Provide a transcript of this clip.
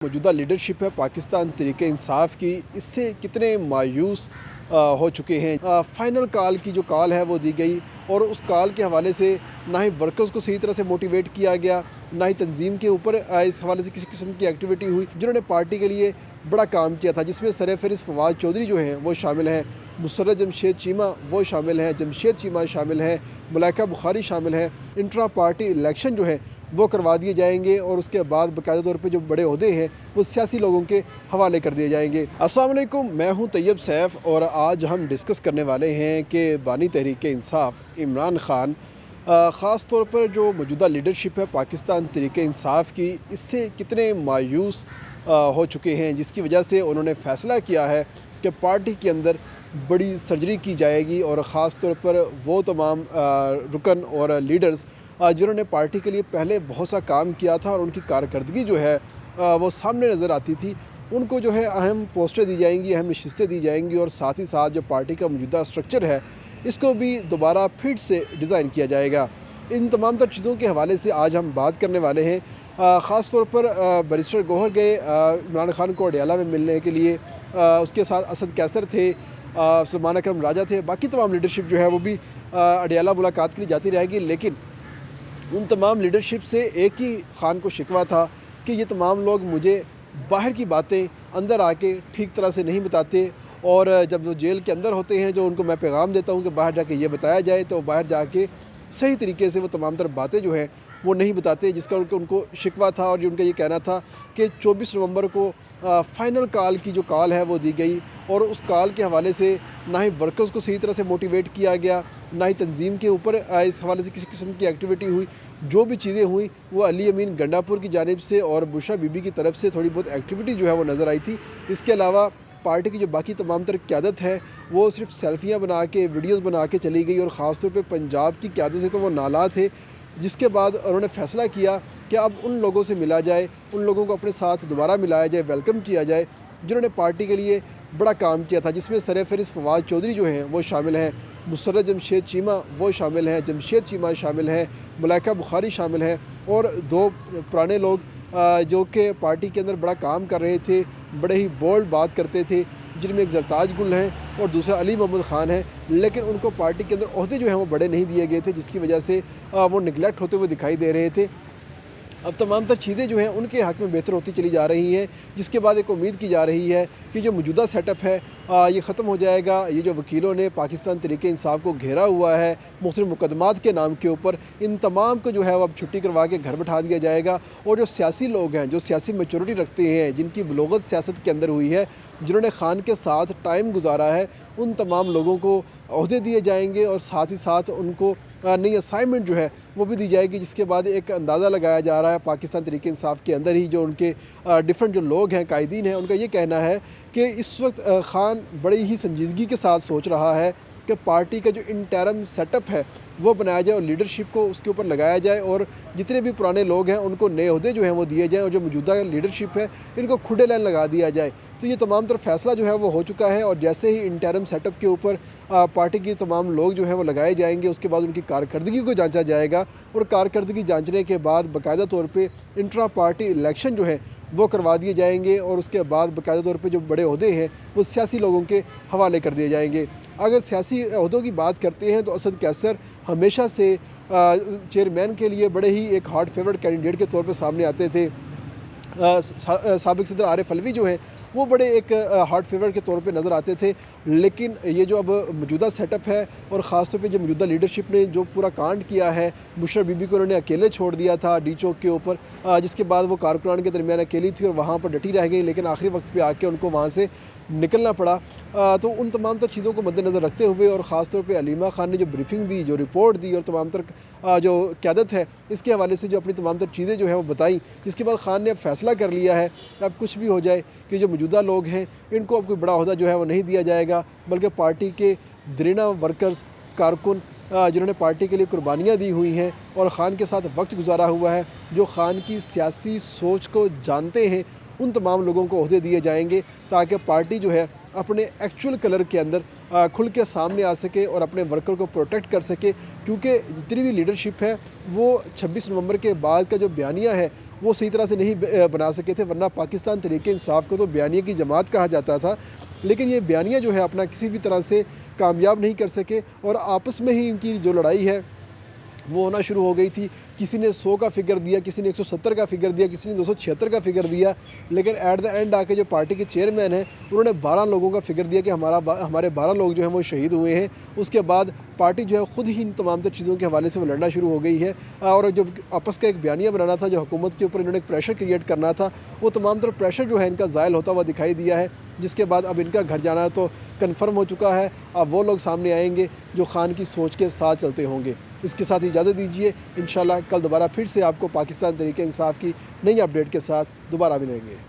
मौजूदा लीडरशिप है पाकिस्तान तहरीक इंसाफ की, इससे कितने मायूस हो चुके हैं। फ़ाइनल कॉल की जो कॉल है वो दी गई और उस कॉल के हवाले से ना ही वर्कर्स को सही तरह से मोटिवेट किया गया, ना ही तंजीम के ऊपर इस हवाले से किसी किस्म की एक्टिविटी हुई जिन्होंने पार्टी के लिए बड़ा काम किया था, जिसमें सरफहरिस्त फवाद चौधरी जो हैं वो शामिल हैं, मुसर्रत जमशेद चीमा वो शामिल हैं, जमशेद चीमा शामिल हैं, मलाइका बुखारी शामिल हैं। इंट्रा पार्टी इलेक्शन जो है वो करवा दिए जाएंगे और उसके बाद बाकायदा तौर पे जो बड़े ओहदे हैं वो सियासी लोगों के हवाले कर दिए जाएंगे। अस्सलाम वालेकुम, मैं हूं तैयब सैफ और आज हम डिस्कस करने वाले हैं कि बानी तहरीक इंसाफ इमरान ख़ान ख़ास तौर पर जो मौजूदा लीडरशिप है पाकिस्तान तहरीक इंसाफ की, इससे कितने मायूस हो चुके हैं, जिसकी वजह से उन्होंने फ़ैसला किया है कि पार्टी के अंदर बड़ी सर्जरी की जाएगी और ख़ास तौर पर वो तमाम रुकन और लीडर्स जिन्होंने पार्टी के लिए पहले बहुत सा काम किया था और उनकी कारकर्दगी जो है वो सामने नज़र आती थी, उनको जो है अहम पोस्टें दी जाएंगी, अहम नशिस्तें दी जाएंगी और साथ ही साथ जो पार्टी का मौजूदा स्ट्रक्चर है इसको भी दोबारा फिर से डिज़ाइन किया जाएगा। इन तमाम तर चीज़ों के हवाले से आज हम बात करने वाले हैं। ख़ास तौर पर बैरिस्टर गौहर गए इमरान ख़ान को अडियाला में मिलने के लिए, उसके साथ असद कैसर थे, सलमान अकरम राजा थे, बाकी तमाम लीडरशिप जो है वो भी अडियाला मुलाकात के लिए जाती रहेगी। लेकिन उन तमाम लीडरशिप से एक ही ख़ान को शिकवा था कि ये तमाम लोग मुझे बाहर की बातें अंदर आके ठीक तरह से नहीं बताते और जब वो जेल के अंदर होते हैं जो उनको मैं पैगाम देता हूँ कि बाहर जाके ये बताया जाए तो बाहर जाके सही तरीके से वो तमाम तरह बातें जो हैं वो नहीं बताते, जिसका उनको शिकवा था। और उनका ये कहना था कि 24 नवंबर को फ़ाइनल कॉल की जो कॉल है वो दी गई और उस कॉल के हवाले से ना ही वर्कर्स को सही तरह से मोटिवेट किया गया, ना ही तंजीम के ऊपर इस हवाले से किसी किस्म की एक्टिविटी हुई। जो भी चीज़ें हुई वो अली अमीन गंडापुर की जानिब से और बुशरा बीबी की तरफ से थोड़ी बहुत एक्टिविटी जो है वो नज़र आई थी। इसके अलावा पार्टी की जो बाकी तमाम तरह क़यादत है वो सिर्फ सेल्फियाँ बना के वीडियोज़ बना के चली गई और ख़ास तौर पर पंजाब की क़यादत से तो वो नाला थे, जिसके बाद उन्होंने फ़ैसला किया कि अब उन लोगों से मिला जाए, उन लोगों को अपने साथ दोबारा मिलाया जाए, वेलकम किया जाए जिन्होंने पार्टी के लिए बड़ा काम किया था, जिसमें सरफहरिस्त फवाद चौधरी जो हैं वो शामिल हैं, मुसर्रत जमशेद चीमा वो शामिल हैं, जमशेद चीमा शामिल हैं, मलाइका बुखारी शामिल हैं और दो पुराने लोग जो कि पार्टी के अंदर बड़ा काम कर रहे थे, बड़े ही बोल्ड बात करते थे, जिनमें एक जरताज गुल हैं और दूसरा अली मोहम्मद ख़ान है। लेकिन उनको पार्टी के अंदर ओहदे जो हैं वो बड़े नहीं दिए गए थे, जिसकी वजह से वो निगलेक्ट होते हुए दिखाई दे रहे थे। अब तमाम तर चीज़ें जो हैं उनके हक़ में बेहतर होती चली जा रही हैं, जिसके बाद एक उम्मीद की जा रही है कि जो मौजूदा सेटअप है ये ख़त्म हो जाएगा। ये जो वकीलों ने पाकिस्तान तहरीक इंसाफ को घेरा हुआ है मुख्तलिफ मुकदमात के नाम के ऊपर, इन तमाम को जो है वो अब छुट्टी करवा के घर बैठा दिया जाएगा और जो सियासी लोग हैं, जो सियासी मैच्योरिटी रखते हैं, जिनकी बलोगत सियासत के अंदर हुई है, जिन्होंने ख़ान के साथ टाइम गुजारा है, उन तमाम लोगों को ओहदे दिए जाएंगे और साथ ही साथ उनको नई असाइनमेंट जो है वो भी दी जाएगी। जिसके बाद एक अंदाज़ा लगाया जा रहा है पाकिस्तान तहरीक इंसाफ के अंदर ही जो उनके डिफरेंट जो लोग हैं, कायदीन हैं, उनका ये कहना है कि इस वक्त ख़ान बड़ी ही संजीदगी के साथ सोच रहा है कि पार्टी का जो इंटरम सेटअप है वो बनाया जाए और लीडरशिप को उसके ऊपर लगाया जाए और जितने भी पुराने लोग हैं उनको नए ओहदे जो हैं वो दिए जाएँ और जो मौजूदा लीडरशिप है इनको खुडे लाइन लगा दिया जाए। तो ये तमाम तरफ फ़ैसला जो है वो हो चुका है और जैसे ही इंटरम सेटअप के ऊपर पार्टी के तमाम लोग जो हैं वो लगाए जाएंगे, उसके बाद उनकी कारकर्दगी को जांचा जाएगा और कारकर्दगी जांचने के बाद बाकायदा तौर पे इंट्रा पार्टी इलेक्शन जो है वो करवा दिए जाएंगे और उसके बाद बाकायदा तौर पे जो बड़े ओहदे हैं वो सियासी लोगों के हवाले कर दिए जाएंगे। अगर सियासी ओहदों की बात करते हैं तो असद कैसर हमेशा से चेयरमैन के लिए बड़े ही एक हॉट फेवरेट कैंडिडेट के तौर पर सामने आते थे। साबिक सदर आरिफ अलवी जो हैं वो बड़े एक हॉट फेवरेट के तौर पे नज़र आते थे। लेकिन ये जो अब मौजूदा सेटअप है और ख़ास तौर पे जो मौजूदा लीडरशिप ने जो पूरा कांड किया है, बुशरा बीबी को उन्होंने अकेले छोड़ दिया था डी चौक के ऊपर, जिसके बाद वो कारकुनान के दरमियान अकेली थी और वहाँ पर डटी रह गई, लेकिन आखिरी वक्त पे आके उनको वहाँ से निकलना पड़ा। तो उन तमाम तर चीज़ों को मद्देनज़र रखते हुए और ख़ास तौर पे अलीमा ख़ान ने जो ब्रीफिंग दी, जो रिपोर्ट दी और तमाम तर जो क़यादत है इसके हवाले से जो अपनी तमाम तर चीज़ें जो हैं वो बताई, जिसके बाद ख़ान ने अब फ़ैसला कर लिया है अब कुछ भी हो जाए कि जो मौजूदा लोग हैं इनको अब कोई बड़ा ओहदा जो है वो नहीं दिया जाएगा, बल्कि पार्टी के दरीना वर्कर्स, कारकुन जिन्होंने पार्टी के लिए कुर्बानियाँ दी हुई हैं और ख़ान के साथ वक्त गुजारा हुआ है, जो ख़ान की सियासी सोच को जानते हैं, उन तमाम लोगों को ओहदे दिए जाएंगे ताकि पार्टी जो है अपने एक्चुअल कलर के अंदर खुल के सामने आ सके और अपने वर्कर को प्रोटेक्ट कर सके। क्योंकि जितनी भी लीडरशिप है वो 26 नवंबर के बाद का जो बयानिया है वो सही तरह से नहीं बना सके थे, वरना पाकिस्तान तहरीक इंसाफ को तो बयानिया की जमात कहा जाता था। लेकिन ये बयानिया जो है अपना किसी भी तरह से कामयाब नहीं कर सके और आपस में ही इनकी जो लड़ाई है वो होना शुरू हो गई थी। किसी ने 100 का फिगर दिया, किसी ने 170 का फिगर दिया, किसी ने 276 का फिगर दिया, लेकिन एट द एंड आके जो पार्टी के चेयरमैन हैं उन्होंने 12 लोगों का फिगर दिया कि हमारे 12 लोग जो हैं वो शहीद हुए हैं। उसके बाद पार्टी जो है ख़ुद ही इन तमाम तर चीज़ों के हवाले से वो लड़ना शुरू हो गई है और जो आपस का एक बयानिया बनाना था, जो हुकूमत के ऊपर इन्होंने एक प्रेशर क्रिएट करना था, वो तमाम तर प्रेशर जो है इनका ज़ायल होता हुआ दिखाई दिया है। जिसके बाद अब इनका घर जाना तो कन्फर्म हो चुका है। अब वो लोग सामने आएंगे जो खान की सोच के साथ चलते होंगे। इसके साथ इजाज़त दीजिए, इंशाल्लाह कल दोबारा फिर से आपको पाकिस्तान तहरीक इंसाफ की नई अपडेट के साथ दोबारा मिलेंगे।